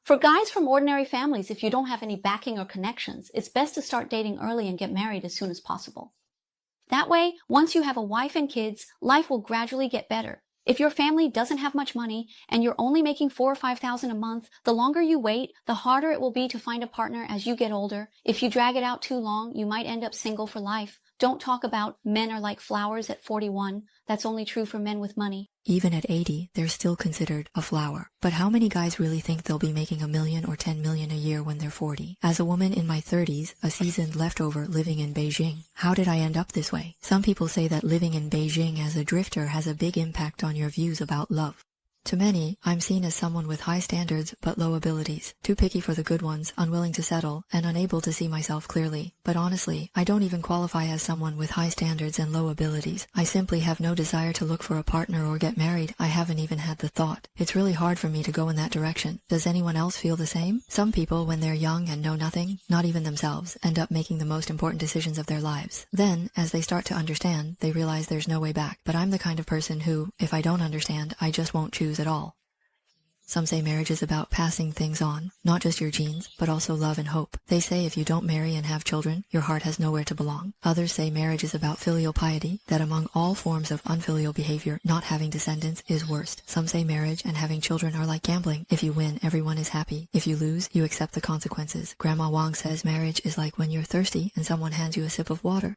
For guys from ordinary families, if you don't have any backing or connections, it's best to start dating early and get married as soon as possible. That way, once you have a wife and kids, life will gradually get better. If your family doesn't have much money and you're only making $4,000 or $5,000 a month, the longer you wait, the harder it will be to find a partner as you get older. If you drag it out too long, you might end up single for life. Don't talk about men are like flowers at 41. That's only true for men with money. Even at 80, they're still considered a flower. But how many guys really think they'll be making $1 million or $10 million a year when they're 40? As a woman in my 30s, a seasoned leftover living in Beijing, how did I end up this way? Some people say that living in Beijing as a drifter has a big impact on your views about love. To many, I'm seen as someone with high standards but low abilities, too picky for the good ones, unwilling to settle, and unable to see myself clearly. But honestly, I don't even qualify as someone with high standards and low abilities. I simply have no desire to look for a partner or get married. I haven't even had the thought. It's really hard for me to go in that direction. Does anyone else feel the same? Some people, when they're young and know nothing, not even themselves, end up making the most important decisions of their lives. Then, as they start to understand, they realize there's no way back. But I'm the kind of person who, if I don't understand, I just won't choose at all. Some say marriage is about passing things on, not just your genes, but also love and hope. They say if you don't marry and have children, your heart has nowhere to belong. Others say marriage is about filial piety, that among all forms of unfilial behavior, not having descendants is worst. Some say marriage and having children are like gambling. If you win, everyone is happy. If you lose, you accept the consequences. Grandma Wang says marriage is like when you're thirsty and someone hands you a sip of water.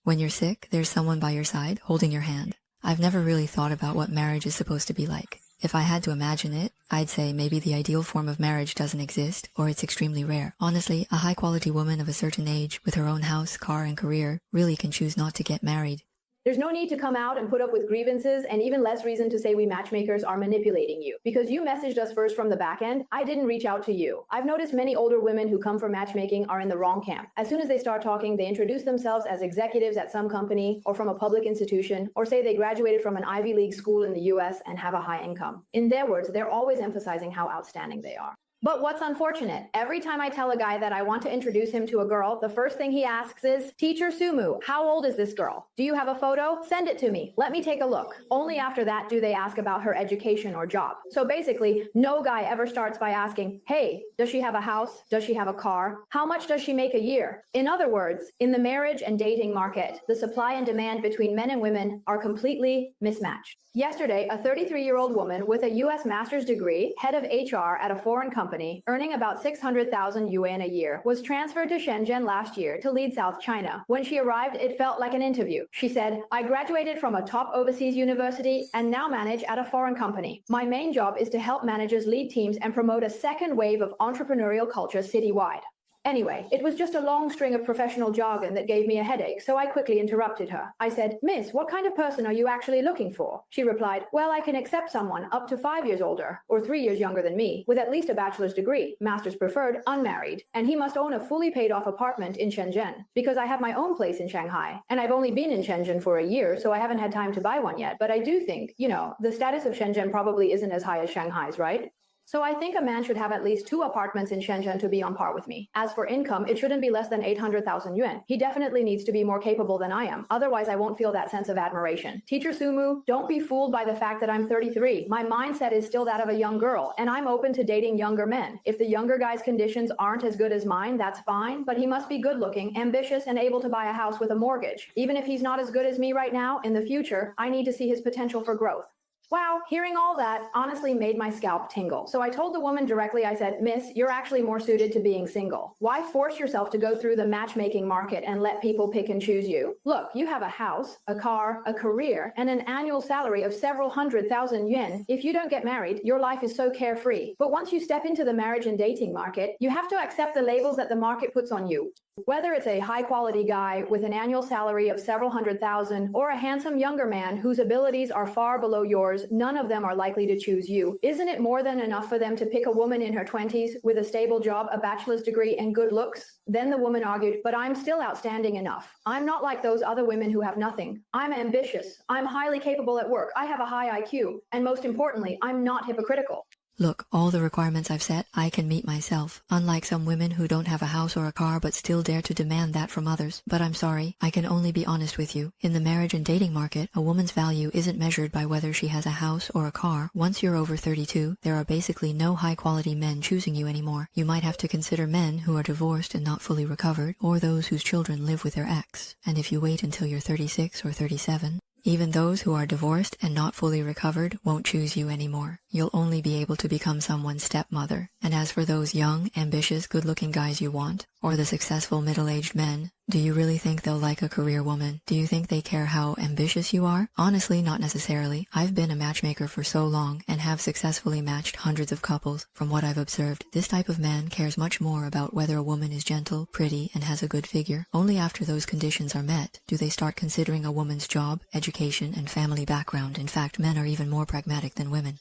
When you're sick, there's someone by your side, holding your hand. I've never really thought about what marriage is supposed to be like. If I had to imagine it, I'd say maybe the ideal form of marriage doesn't exist, or it's extremely rare. Honestly, a high-quality woman of a certain age, with her own house, car, and career, really can choose not to get married. There's no need to come out and put up with grievances, and even less reason to say we matchmakers are manipulating you. Because you messaged us first from the back end, I didn't reach out to you. I've noticed many older women who come from matchmaking are in the wrong camp. As soon as they start talking, they introduce themselves as executives at some company or from a public institution, or say they graduated from an Ivy League school in the US and have a high income. In their words, they're always emphasizing how outstanding they are. But what's unfortunate, every time I tell a guy that I want to introduce him to a girl, the first thing he asks is, Teacher Sumu, how old is this girl? Do you have a photo? Send it to me. Let me take a look. Only after that do they ask about her education or job. So basically, no guy ever starts by asking, hey, does she have a house? Does she have a car? How much does she make a year? In other words, in the marriage and dating market, the supply and demand between men and women are completely mismatched. Yesterday, a 33-year-old woman with a U.S. master's degree, head of HR at a foreign company, earning about 600,000 yuan a year, was transferred to Shenzhen last year to lead South China. When she arrived, it felt like an interview. She said, I graduated from a top overseas university and now manage at a foreign company. My main job is to help managers lead teams and promote a second wave of entrepreneurial culture citywide. Anyway, it was just a long string of professional jargon that gave me a headache, so I quickly interrupted her. I said, Miss, what kind of person are you actually looking for? She replied, well, I can accept someone up to 5 years older, or 3 years younger than me, with at least a bachelor's degree, master's preferred, unmarried, and he must own a fully paid off apartment in Shenzhen, because I have my own place in Shanghai, and I've only been in Shenzhen for a year, so I haven't had time to buy one yet, but I do think, the status of Shenzhen probably isn't as high as Shanghai's, right? So I think a man should have at least 2 apartments in Shenzhen to be on par with me. As for income, it shouldn't be less than 800,000 yuan. He definitely needs to be more capable than I am. Otherwise, I won't feel that sense of admiration. Teacher Sumu, don't be fooled by the fact that I'm 33. My mindset is still that of a young girl, and I'm open to dating younger men. If the younger guy's conditions aren't as good as mine, that's fine, but he must be good looking, ambitious, and able to buy a house with a mortgage. Even if he's not as good as me right now, in the future, I need to see his potential for growth. Wow, hearing all that honestly made my scalp tingle. So I told the woman directly, I said, Miss, you're actually more suited to being single. Why force yourself to go through the matchmaking market and let people pick and choose you? Look, you have a house, a car, a career, and an annual salary of several 100,000 yuan. If you don't get married, your life is so carefree. But once you step into the marriage and dating market, you have to accept the labels that the market puts on you. Whether it's a high-quality guy with an annual salary of several 100,000 or a handsome younger man whose abilities are far below yours, none of them are likely to choose you. Isn't it more than enough for them to pick a woman in her 20s with a stable job, a bachelor's degree, and good looks? Then the woman argued, but I'm still outstanding enough. I'm not like those other women who have nothing. I'm ambitious. I'm highly capable at work. I have a high IQ. And most importantly, I'm not hypocritical. Look, all the requirements I've set, I can meet myself, unlike some women who don't have a house or a car but still dare to demand that from others. But I'm sorry, I can only be honest with you. In the marriage and dating market, a woman's value isn't measured by whether she has a house or a car. Once you're over 32, there are basically no high-quality men choosing you anymore. You might have to consider men who are divorced and not fully recovered, or those whose children live with their ex. And if you wait until you're 36 or 37, even those who are divorced and not fully recovered won't choose you anymore. You'll only be able to become someone's stepmother. And as for those young, ambitious, good-looking guys you want, or the successful middle-aged men, do you really think they'll like a career woman? Do you think they care how ambitious you are? Honestly, not necessarily. I've been a matchmaker for so long and have successfully matched hundreds of couples. From what I've observed, this type of man cares much more about whether a woman is gentle, pretty, and has a good figure. Only after those conditions are met do they start considering a woman's job, education, and family background. In fact, men are even more pragmatic than women.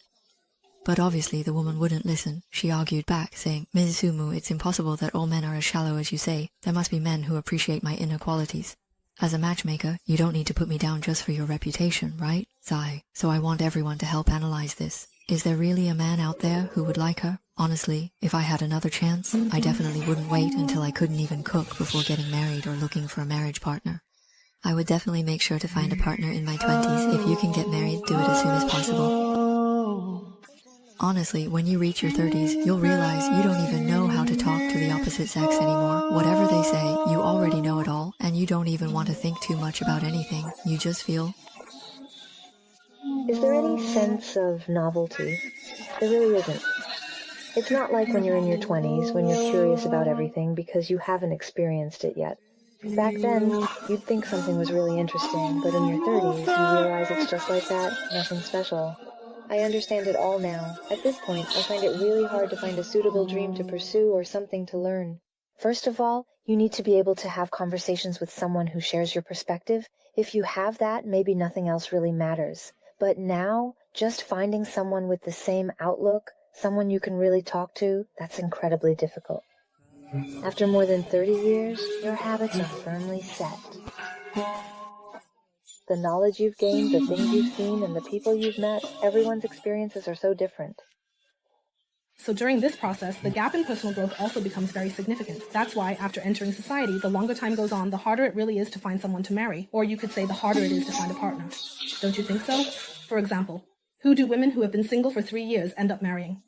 But obviously the woman wouldn't listen. She argued back, saying, "Ms. Sumu, it's impossible that all men are as shallow as you say. There must be men who appreciate my inner qualities. As a matchmaker, you don't need to put me down just for your reputation, right? Sigh. So I want everyone to help analyze this. Is there really a man out there who would like her? Honestly, if I had another chance, I definitely wouldn't wait until I couldn't even cook before getting married or looking for a marriage partner. I would definitely make sure to find a partner in my 20s. If you can get married, do it as soon as possible. Honestly, when you reach your 30s, you'll realize you don't even know how to talk to the opposite sex anymore. Whatever they say, you already know it all, and you don't even want to think too much about anything. You just feel..." Is there any sense of novelty? There really isn't. It's not like when you're in your 20s, when you're curious about everything because you haven't experienced it yet. Back then, you'd think something was really interesting, but in your 30s, you realize it's just like that, nothing special. I understand it all now. At this point, I find it really hard to find a suitable dream to pursue or something to learn. First of all, you need to be able to have conversations with someone who shares your perspective. If you have that, maybe nothing else really matters. But now, just finding someone with the same outlook, someone you can really talk to, that's incredibly difficult. After more than 30 years, your habits are firmly set. The knowledge you've gained, the things you've seen, and the people you've met, everyone's experiences are so different. So during this process, the gap in personal growth also becomes very significant. That's why, after entering society, the longer time goes on, the harder it really is to find someone to marry. Or you could say the harder it is to find a partner. Don't you think so? For example, who do women who have been single for 3 years end up marrying?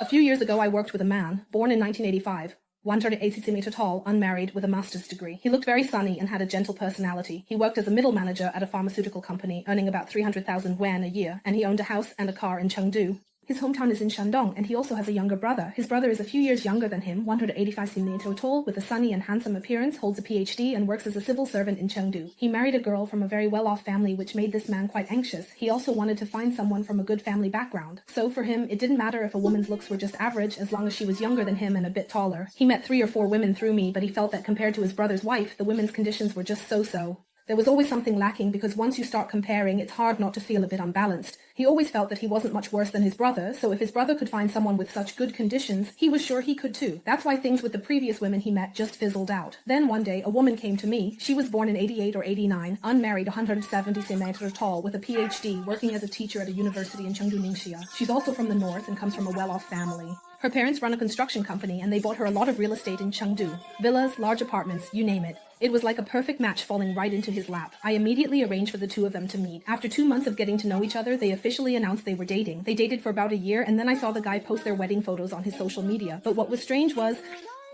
A few years ago, I worked with a man, born in 1985. 180 centimeter tall, unmarried, with a master's degree. He looked very sunny and had a gentle personality. He worked as a middle manager at a pharmaceutical company, earning about 300,000 yuan a year, and he owned a house and a car in Chengdu. His hometown is in Shandong, and he also has a younger brother. His brother is a few years younger than him, 185 cm tall, with a sunny and handsome appearance, holds a PhD, and works as a civil servant in Chengdu. He married a girl from a very well-off family, which made this man quite anxious. He also wanted to find someone from a good family background. So for him, it didn't matter if a woman's looks were just average, as long as she was younger than him and a bit taller. He met 3 or 4 women through me, but he felt that compared to his brother's wife, the women's conditions were just so-so. There was always something lacking because once you start comparing, it's hard not to feel a bit unbalanced. He always felt that he wasn't much worse than his brother, so if his brother could find someone with such good conditions, he was sure he could too. That's why things with the previous women he met just fizzled out. Then one day, a woman came to me. She was born in 88 or 89, unmarried, 170 cm tall, with a PhD, working as a teacher at a university in Chengdu, Ningxia. She's also from the north and comes from a well-off family. Her parents run a construction company, and they bought her a lot of real estate in Chengdu. Villas, large apartments, you name it. It was like a perfect match falling right into his lap. I immediately arranged for the two of them to meet. After 2 months of getting to know each other, they officially announced they were dating. They dated for about a year, and then I saw the guy post their wedding photos on his social media. But what was strange was,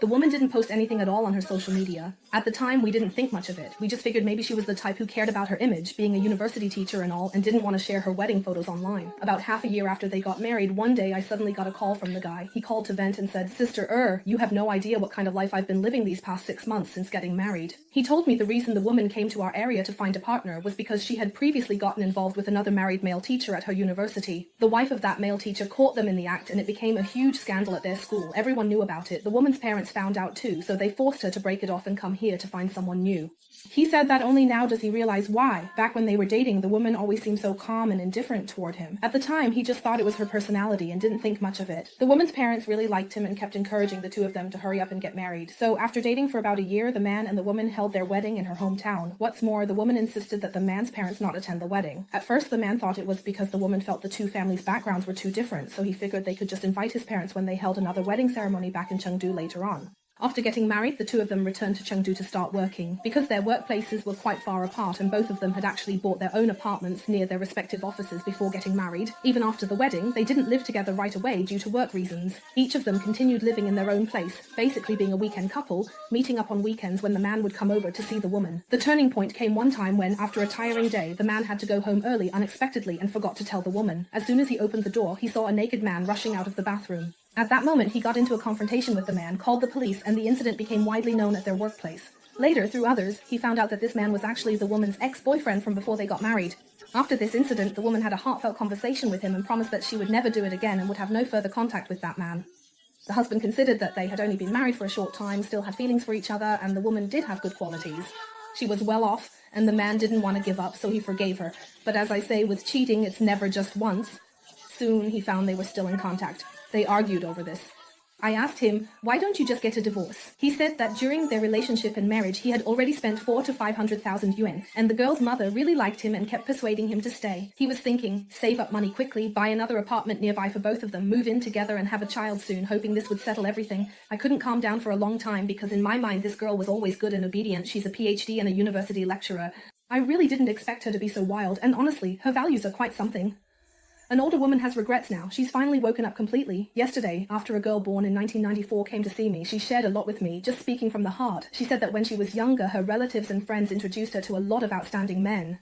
the woman didn't post anything at all on her social media. At the time, we didn't think much of it. We just figured maybe she was the type who cared about her image, being a university teacher and all, and didn't want to share her wedding photos online. About half a year after they got married, one day I suddenly got a call from the guy. He called to vent and said, "Sister, you have no idea what kind of life I've been living these past 6 months since getting married." He told me the reason the woman came to our area to find a partner was because she had previously gotten involved with another married male teacher at her university. The wife of that male teacher caught them in the act, and it became a huge scandal at their school. Everyone knew about it. The woman's parents parents found out too, so they forced her to break it off and come here to find someone new. He said that only now does he realize why. Back when they were dating, the woman always seemed so calm and indifferent toward him. At the time, he just thought it was her personality and didn't think much of it. The woman's parents really liked him and kept encouraging the two of them to hurry up and get married. So after dating for about a year, the man and the woman held their wedding in her hometown. What's more, the woman insisted that the man's parents not attend the wedding. At first, the man thought it was because the woman felt the two families' backgrounds were too different, so he figured they could just invite his parents when they held another wedding ceremony back in Chengdu later on. After getting married, the two of them returned to Chengdu to start working. Because their workplaces were quite far apart and both of them had actually bought their own apartments near their respective offices before getting married, even after the wedding, they didn't live together right away due to work reasons. Each of them continued living in their own place, basically being a weekend couple, meeting up on weekends when the man would come over to see the woman. The turning point came one time when, after a tiring day, the man had to go home early unexpectedly and forgot to tell the woman. As soon as he opened the door, he saw a naked man rushing out of the bathroom. At that moment, he got into a confrontation with the man, called the police, and the incident became widely known at their workplace. Later, through others, he found out that this man was actually the woman's ex-boyfriend from before they got married. After this incident, the woman had a heartfelt conversation with him and promised that she would never do it again and would have no further contact with that man. The husband considered that they had only been married for a short time, still had feelings for each other, and the woman did have good qualities. She was well off, and the man didn't want to give up, so he forgave her. But as I say, with cheating, it's never just once. Soon, he found they were still in contact. They argued over this. I asked him, why don't you just get a divorce? He said that during their relationship and marriage, he had already spent 400,000 to 500,000 yuan, and the girl's mother really liked him and kept persuading him to stay. He was thinking, save up money quickly, buy another apartment nearby for both of them, move in together and have a child soon, hoping this would settle everything. I couldn't calm down for a long time because in my mind, this girl was always good and obedient. She's a PhD and a university lecturer. I really didn't expect her to be so wild, and honestly, her values are quite something. An older woman has regrets now. She's finally woken up completely. Yesterday, after a girl born in 1994 came to see me, she shared a lot with me, just speaking from the heart. She said that when she was younger, her relatives and friends introduced her to a lot of outstanding men.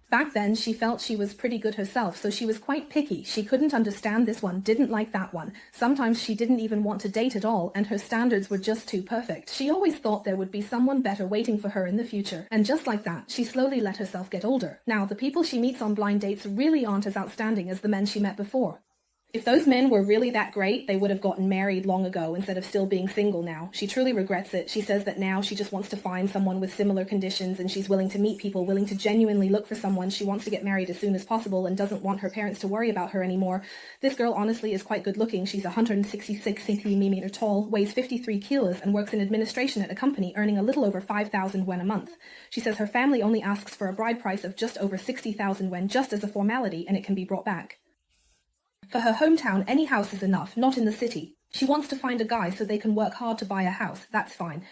Back then, she felt she was pretty good herself, so she was quite picky. She couldn't understand this one, didn't like that one. Sometimes she didn't even want to date at all, and her standards were just too perfect. She always thought there would be someone better waiting for her in the future. And just like that, she slowly let herself get older. Now, the people she meets on blind dates really aren't as outstanding as the men she met before. If those men were really that great, they would have gotten married long ago instead of still being single now. She truly regrets it. She says that now she just wants to find someone with similar conditions and she's willing to meet people, willing to genuinely look for someone. She wants to get married as soon as possible and doesn't want her parents to worry about her anymore. This girl honestly is quite good looking. She's 166 centimeters tall, weighs 53 kilos and works in administration at a company earning a little over 5,000 yuan a month. She says her family only asks for a bride price of just over 60,000 yuan just as a formality and it can be brought back. For her hometown, any house is enough, not in the city. She wants to find a guy so they can work hard to buy a house. That's fine.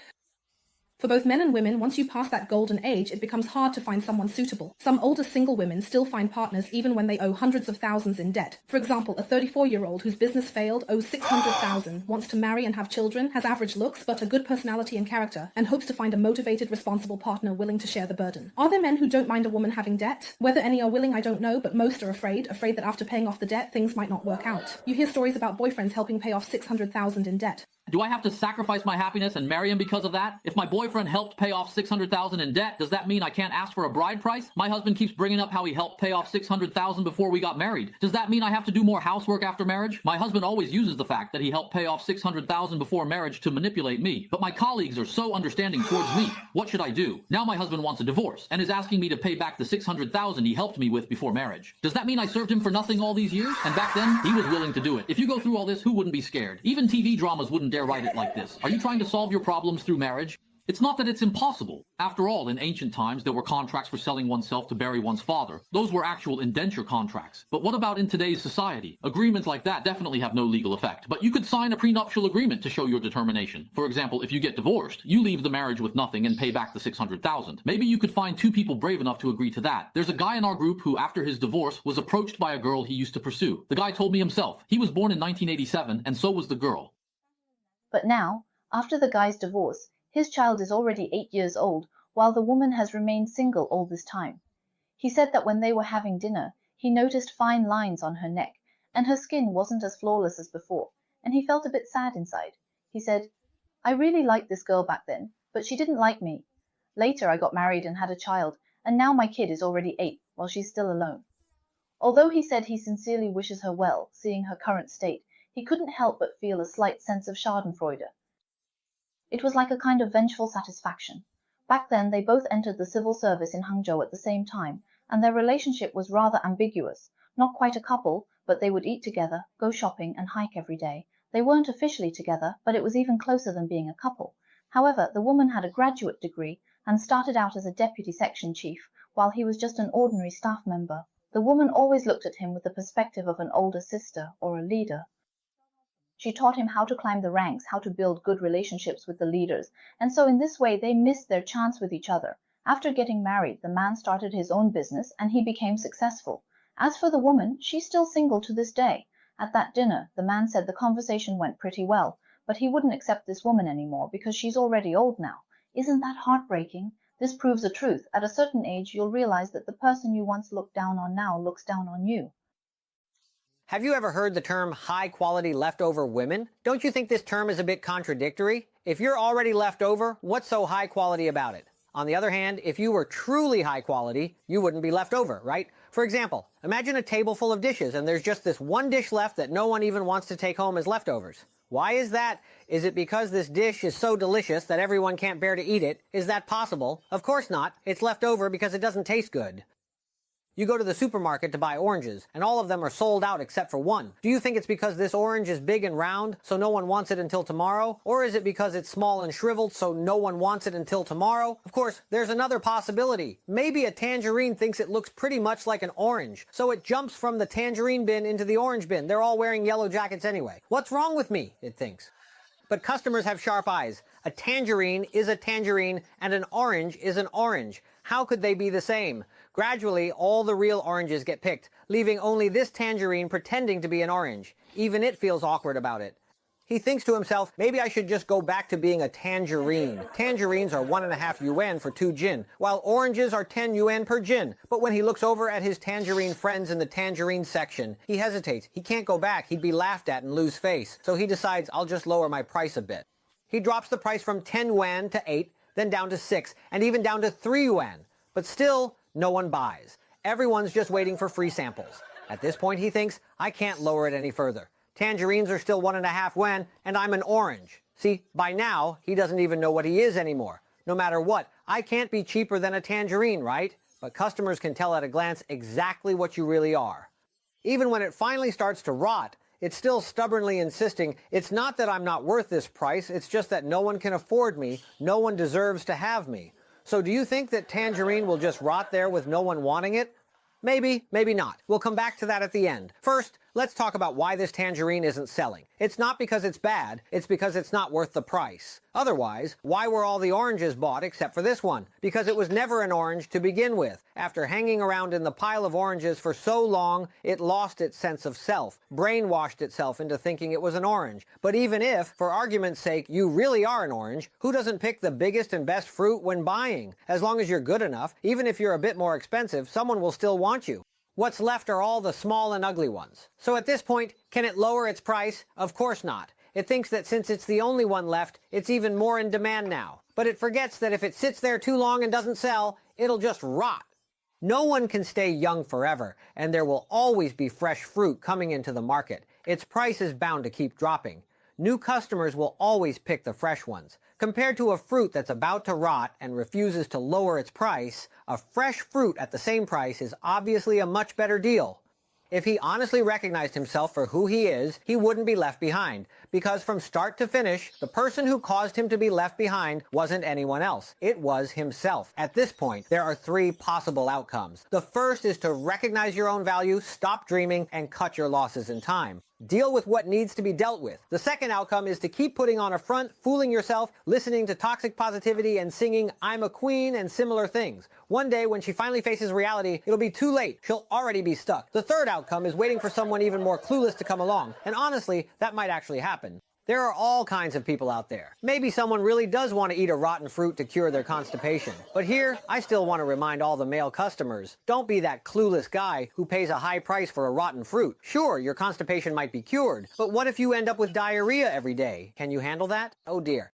For both men and women, once you pass that golden age, it becomes hard to find someone suitable. Some older single women still find partners even when they owe hundreds of thousands in debt. For example, a 34-year-old whose business failed, owes 600,000, wants to marry and have children, has average looks but a good personality and character, and hopes to find a motivated, responsible partner willing to share the burden. Are there men who don't mind a woman having debt? Whether any are willing, I don't know, but most are afraid that after paying off the debt, things might not work out. You hear stories about boyfriends helping pay off 600,000 in debt. Do I have to sacrifice my happiness and marry him because of that? If my boyfriend helped pay off 600,000 in debt, does that mean I can't ask for a bride price? My husband keeps bringing up how he helped pay off 600,000 before we got married. Does that mean I have to do more housework after marriage? My husband always uses the fact that he helped pay off 600,000 before marriage to manipulate me. But my colleagues are so understanding towards me. What should I do? Now my husband wants a divorce and is asking me to pay back the 600,000 he helped me with before marriage. Does that mean I served him for nothing all these years? And back then, he was willing to do it. If you go through all this, who wouldn't be scared? Even TV dramas wouldn't dare write it like this. Are you trying to solve your problems through marriage? It's not that it's impossible. After all, in ancient times, there were contracts for selling oneself to bury one's father. Those were actual indenture contracts. But what about in today's society? Agreements like that definitely have no legal effect. But you could sign a prenuptial agreement to show your determination. For example, if you get divorced, you leave the marriage with nothing and pay back the 600,000. Maybe you could find two people brave enough to agree to that. There's a guy in our group who, after his divorce, was approached by a girl he used to pursue. The guy told me himself. He was born in 1987, and so was the girl. But now, after the guy's divorce, his child is already 8 years old, while the woman has remained single all this time. He said that when they were having dinner, he noticed fine lines on her neck, and her skin wasn't as flawless as before, and he felt a bit sad inside. He said, I really liked this girl back then, but she didn't like me. Later I got married and had a child, and now my kid is already 8, while she's still alone. Although he said he sincerely wishes her well, seeing her current state, he couldn't help but feel a slight sense of schadenfreude. It was like a kind of vengeful satisfaction. Back then, they both entered the civil service in Hangzhou at the same time, and their relationship was rather ambiguous. Not quite a couple, but they would eat together, go shopping, and hike every day. They weren't officially together, but it was even closer than being a couple. However, the woman had a graduate degree and started out as a deputy section chief, while he was just an ordinary staff member. The woman always looked at him with the perspective of an older sister or a leader. She taught him how to climb the ranks, how to build good relationships with the leaders, and so in this way they missed their chance with each other. After getting married, the man started his own business and he became successful. As for the woman, she's still single to this day. At that dinner, the man said the conversation went pretty well, but he wouldn't accept this woman anymore because she's already old now. Isn't that heartbreaking? This proves the truth. At a certain age, you'll realize that the person you once looked down on now looks down on you. Have you ever heard the term high-quality leftover women? Don't you think this term is a bit contradictory? If you're already left over, what's so high quality about it? On the other hand, if you were truly high quality, you wouldn't be left over, right? For example, imagine a table full of dishes and there's just this one dish left that no one even wants to take home as leftovers. Why is that? Is it because this dish is so delicious that everyone can't bear to eat it? Is that possible? Of course not. It's left over because it doesn't taste good. You go to the supermarket to buy oranges, and all of them are sold out except for one. Do you think it's because this orange is big and round, so no one wants it until tomorrow? Or is it because it's small and shriveled, so no one wants it until tomorrow? Of course, there's another possibility. Maybe a tangerine thinks it looks pretty much like an orange, so it jumps from the tangerine bin into the orange bin. They're all wearing yellow jackets anyway. What's wrong with me, it thinks. But customers have sharp eyes. A tangerine is a tangerine, and an orange is an orange. How could they be the same? Gradually, all the real oranges get picked, leaving only this tangerine pretending to be an orange. Even it feels awkward about it. He thinks to himself, maybe I should just go back to being a tangerine. Tangerines are 1.5 yuan for 2 jin, while oranges are 10 yuan per jin. But when he looks over at his tangerine friends in the tangerine section, he hesitates. He can't go back. He'd be laughed at and lose face. So he decides, I'll just lower my price a bit. He drops the price from 10 yuan to 8, then down to 6, and even down to 3 yuan. But still, no one buys. Everyone's just waiting for free samples. At this point, he thinks, I can't lower it any further. Tangerines are still 1.5 yuan, and I'm an orange. See, by now, he doesn't even know what he is anymore. No matter what, I can't be cheaper than a tangerine, right? But customers can tell at a glance exactly what you really are. Even when it finally starts to rot, it's still stubbornly insisting, it's not that I'm not worth this price, it's just that no one can afford me, no one deserves to have me. So do you think that tangerine will just rot there with no one wanting it? Maybe, maybe not. We'll come back to that at the end. First, let's talk about why this tangerine isn't selling. It's not because it's bad, it's because it's not worth the price. Otherwise, why were all the oranges bought except for this one? Because it was never an orange to begin with. After hanging around in the pile of oranges for so long, it lost its sense of self, brainwashed itself into thinking it was an orange. But even if, for argument's sake, you really are an orange, who doesn't pick the biggest and best fruit when buying? As long as you're good enough, even if you're a bit more expensive, someone will still want you. What's left are all the small and ugly ones. So at this point, can it lower its price? Of course not. It thinks that since it's the only one left, it's even more in demand now. But it forgets that if it sits there too long and doesn't sell, it'll just rot. No one can stay young forever, and there will always be fresh fruit coming into the market. Its price is bound to keep dropping. New customers will always pick the fresh ones. Compared to a fruit that's about to rot and refuses to lower its price, a fresh fruit at the same price is obviously a much better deal. If he honestly recognized himself for who he is, he wouldn't be left behind. Because from start to finish, the person who caused him to be left behind wasn't anyone else. It was himself. At this point, there are 3 possible outcomes. The first is to recognize your own value, stop dreaming, and cut your losses in time. Deal with what needs to be dealt with. The second outcome is to keep putting on a front, fooling yourself, listening to toxic positivity, and singing I'm a queen and similar things. One day, when she finally faces reality, it'll be too late. She'll already be stuck. The third outcome is waiting for someone even more clueless to come along. And honestly, that might actually happen. There are all kinds of people out there. Maybe someone really does want to eat a rotten fruit to cure their constipation. But here, I still want to remind all the male customers, don't be that clueless guy who pays a high price for a rotten fruit. Sure, your constipation might be cured, but what if you end up with diarrhea every day? Can you handle that? Oh dear.